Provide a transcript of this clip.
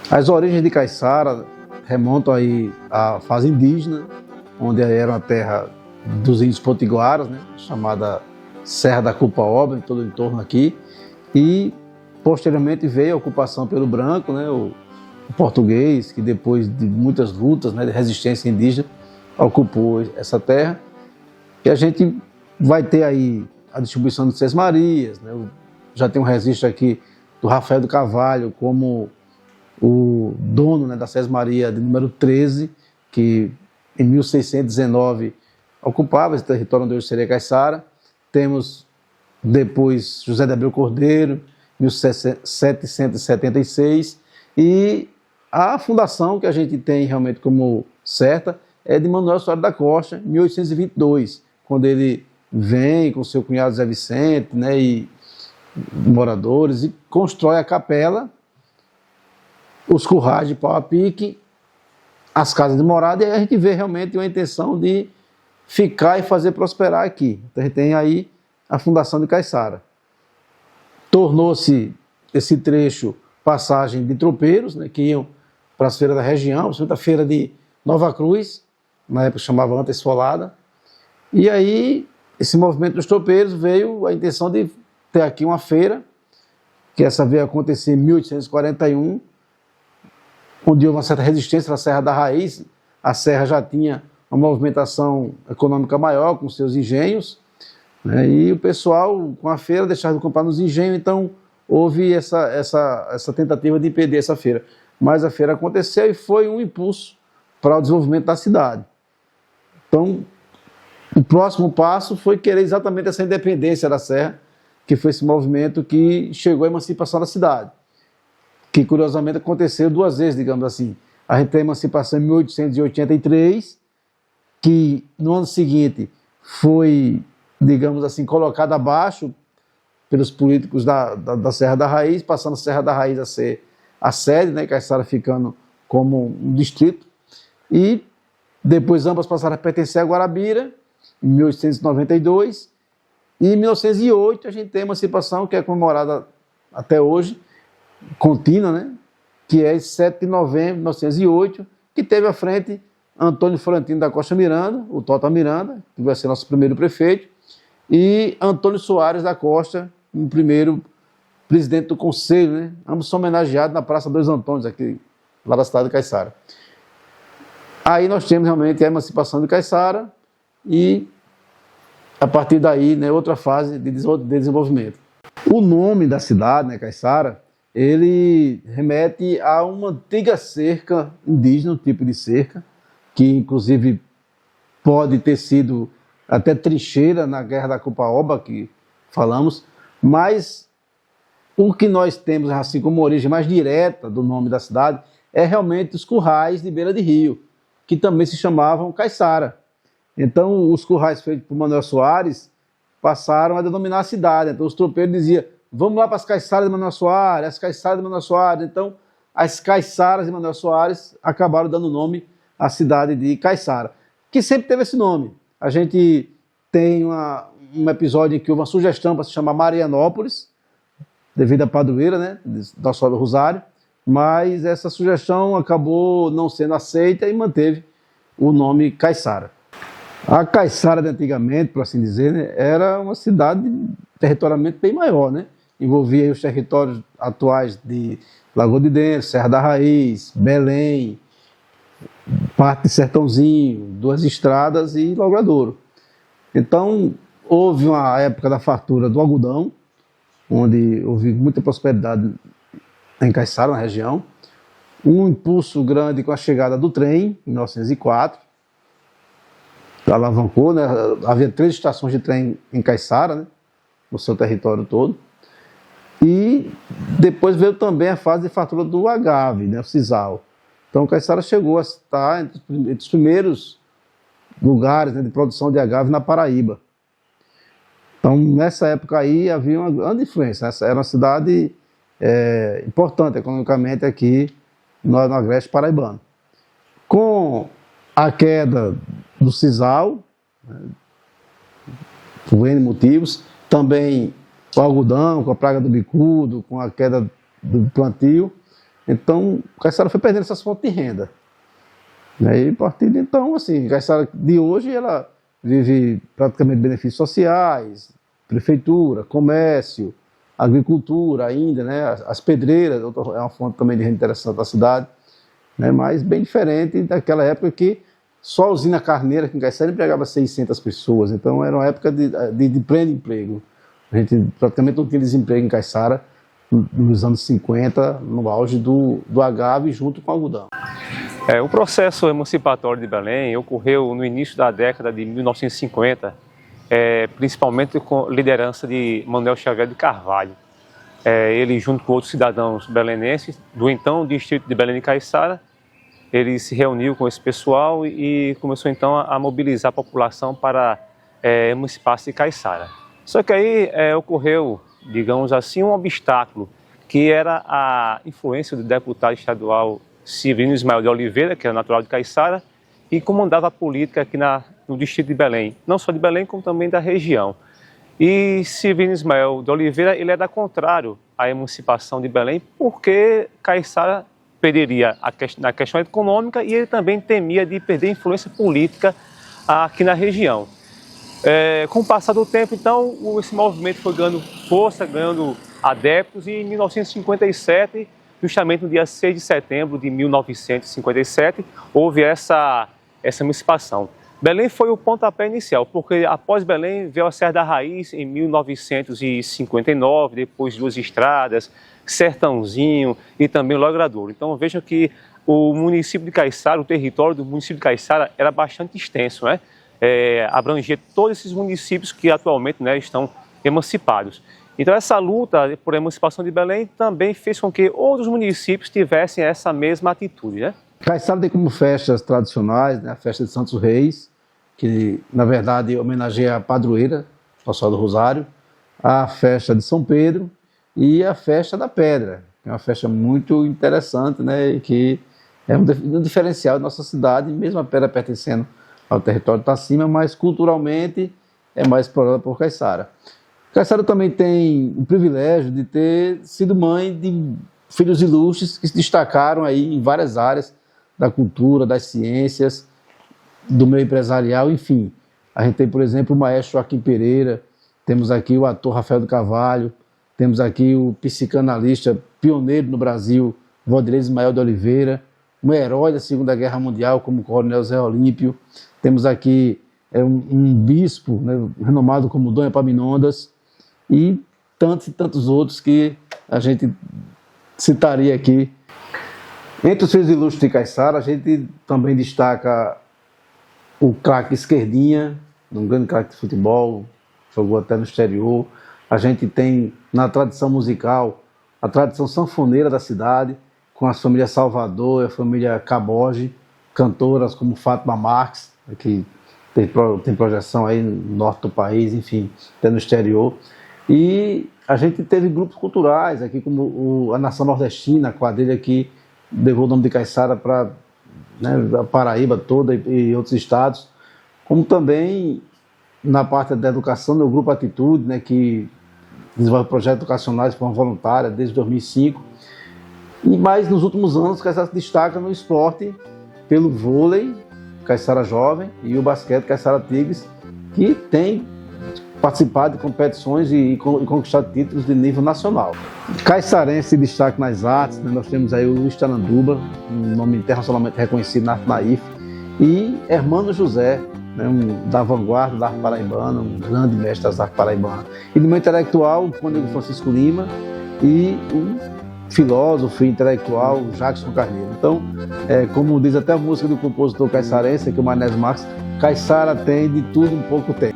As origens de Caiçara remontam aí à fase indígena, onde era uma terra dos índios potiguaras, né, chamada Serra da Cupaobra, em todo o entorno aqui, e posteriormente veio a ocupação pelo branco, né, o português, que depois de muitas lutas, né, de resistência indígena, ocupou essa terra. E a gente vai ter aí a distribuição de Sesmarias, né, já tem um registro aqui do Rafael do Carvalho como o dono, né, da Sesmaria de número 13, que em 1619 ocupava esse território onde hoje seria Caiçara. Temos depois José de Abreu Cordeiro, 1776, e a fundação que a gente tem realmente como certa é de Manuel Soares da Costa, 1822, quando ele vem com seu cunhado Zé Vicente, né, e moradores, e constrói a capela, os currais de pau a pique, as casas de morada, e aí a gente vê realmente uma intenção de ficar e fazer prosperar aqui. Então a gente tem aí a fundação de Caiçara. Tornou-se esse trecho passagem de tropeiros, né, que iam para as feiras da região, principalmente a feira de Nova Cruz, na época chamava Anta Esfolada, e aí esse movimento dos tropeiros veio a intenção de ter aqui uma feira, que essa veio acontecer em 1841, onde houve uma certa resistência na Serra da Raiz. A serra já tinha uma movimentação econômica maior, com seus engenhos, né, e o pessoal, com a feira, deixava de comprar nos engenhos, então houve essa tentativa de impedir essa feira. Mas a feira aconteceu e foi um impulso para o desenvolvimento da cidade. Então, o próximo passo foi querer exatamente essa independência da serra, que foi esse movimento que chegou à emancipação da cidade, que curiosamente aconteceu duas vezes, digamos assim. A gente tem a emancipação em 1883, que no ano seguinte foi, digamos assim, colocada abaixo pelos políticos da Serra da Raiz, passando a Serra da Raiz a ser a sede, né, Caiçara ficando como um distrito, e depois ambas passaram a pertencer a Guarabira, em 1892, e em 1908 a gente tem a emancipação, que é comemorada até hoje, contínua, né, que é 7 de novembro de 1908, que teve à frente Antônio Florentino da Costa Miranda, o Tota Miranda, que vai ser nosso primeiro prefeito, e Antônio Soares da Costa, o primeiro presidente do conselho, né? Ambos são homenageados na Praça Dois Antônios, aqui, lá da cidade de Caiçara. Aí nós temos realmente a emancipação de Caiçara e, a partir daí, né, outra fase de desenvolvimento. O nome da cidade, né, Caiçara, ele remete a uma antiga cerca indígena, um tipo de cerca, que inclusive pode ter sido até trincheira na Guerra da Cupaobra, que falamos, mas o que nós temos, assim como origem mais direta do nome da cidade, é realmente os currais de beira de rio, que também se chamavam Caiçara. Então, os currais feitos por Manuel Soares passaram a denominar a cidade. Então, os tropeiros diziam, vamos lá para as Caiçaras de Manuel Soares, as Caiçaras de Manuel Soares. Então, as Caiçaras de Manuel Soares acabaram dando nome à cidade de Caiçara, que sempre teve esse nome. A gente tem um episódio em que houve uma sugestão para se chamar Marianópolis, devido à padroeira, né, da Sola do Rosário, mas essa sugestão acabou não sendo aceita e manteve o nome Caiçara. A Caiçara de antigamente, por assim dizer, né, era uma cidade territorialmente bem maior, né? Envolvia os territórios atuais de Lagoa de Dentro, Serra da Raiz, Belém, parte de Sertãozinho, Duas Estradas e Logradouro. Então, houve uma época da fartura do algodão, onde houve muita prosperidade em Caiçara, na região. Um impulso grande com a chegada do trem, em 1904, alavancou, né? Havia 3 estações de trem em Caiçara, né? No seu território todo. E depois veio também a fase de fartura do agave, né? O sisal. Então, Caiçara chegou a estar entre os primeiros lugares, né, de produção de agave na Paraíba. Então, nessa época aí, havia uma grande influência. Era uma cidade importante economicamente aqui no agreste paraibano. Com a queda do sisal, por N motivos, também o algodão, com a praga do bicudo, com a queda do plantio, então Caiçara foi perdendo essas fontes de renda. E a partir de então, assim, Caiçara de hoje, ela vive praticamente benefícios sociais, prefeitura, comércio, agricultura ainda, né? As pedreiras, é uma fonte também de renda interessante da cidade, né? Mas bem diferente daquela época que só a usina carneira aqui em Caiçara empregava 600 pessoas, então era uma época de pleno emprego. A gente praticamente não tinha desemprego em Caiçara nos anos 50, no auge do agave junto com o algodão. O processo emancipatório de Belém ocorreu no início da década de 1950, principalmente com liderança de Manuel Xavier de Carvalho. Ele, junto com outros cidadãos belenenses, do então distrito de Belém de Caiçara, ele se reuniu com esse pessoal e começou então a mobilizar a população para emancipar-se de Caiçara. Só que aí ocorreu, digamos assim, um obstáculo, que era a influência do deputado estadual Severino Ismael de Oliveira, que era natural de Caiçara, e comandava a política aqui no distrito de Belém, não só de Belém, como também da região. E Severino Ismael de Oliveira, ele era contrário à emancipação de Belém, porque Caiçara perderia na questão econômica e ele também temia de perder influência política aqui na região. Com o passar do tempo, então, esse movimento foi ganhando força, ganhando adeptos, e em 1957, justamente no dia 6 de setembro de 1957, houve essa emancipação. Belém foi o pontapé inicial, porque após Belém veio a Serra da Raiz em 1959, depois Duas Estradas, Sertãozinho e também o Logradouro. Então vejam que o município de Caiçara, o território do município de Caiçara era bastante extenso, né? Abrangia todos esses municípios que atualmente, né, estão emancipados. Então essa luta por emancipação de Belém também fez com que outros municípios tivessem essa mesma atitude, né? Caiçara tem como festas tradicionais, né, a festa de Santos Reis, que na verdade homenageia a padroeira, Nossa Senhora do Rosário, a festa de São Pedro e a festa da Pedra, que é uma festa muito interessante, né, e que é um diferencial da nossa cidade, mesmo a Pedra pertencendo ao território de Itacima, mas culturalmente é mais explorada por Caiçara. Caiçara também tem o privilégio de ter sido mãe de filhos ilustres que se destacaram aí em várias áreas da cultura, das ciências, do meio empresarial, enfim. A gente tem, por exemplo, o maestro Joaquim Pereira, temos aqui o ator Rafael do Carvalho, temos aqui o psicanalista pioneiro no Brasil, Valdir Ismael de Oliveira, um herói da Segunda Guerra Mundial, como o Coronel Zé Olímpio. Temos aqui um bispo, né, renomado como Dom Epaminondas, e tantos outros que a gente citaria aqui. Entre os filhos ilustres de Caiçara, a gente também destaca o craque Esquerdinha, um grande craque de futebol, jogou até no exterior. A gente tem, na tradição musical, a tradição sanfoneira da cidade, com a família Salvador e a família Caboge, cantoras como Fátima Marques, que tem projeção aí no norte do país, enfim, até no exterior. E a gente teve grupos culturais aqui, como a Nação Nordestina, a quadrilha que levou o nome de Caiçara para, né, a Paraíba toda e outros estados, como também na parte da educação, o Grupo Atitude, né, que desenvolve projetos educacionais de forma voluntária desde 2005. Mas nos últimos anos, Caiçara se destaca no esporte pelo vôlei, Caiçara Jovem, e o basquete, Caiçara Tigres, que tem participado de competições e conquistado títulos de nível nacional. Caiçarense se destaca nas artes, né? Nós temos aí o Luiz Taranduba, um nome internacionalmente reconhecido na arte naif, e Hermano José, né, da vanguarda da arte paraibana, um grande mestre das artes paraibanas. E no meio intelectual, o Cônego Francisco Lima e o filósofo e intelectual Jackson Carneiro. Então, como diz até a música do compositor caiçarense, que é o Mané Marques, Caiçara tem de tudo um pouco tem.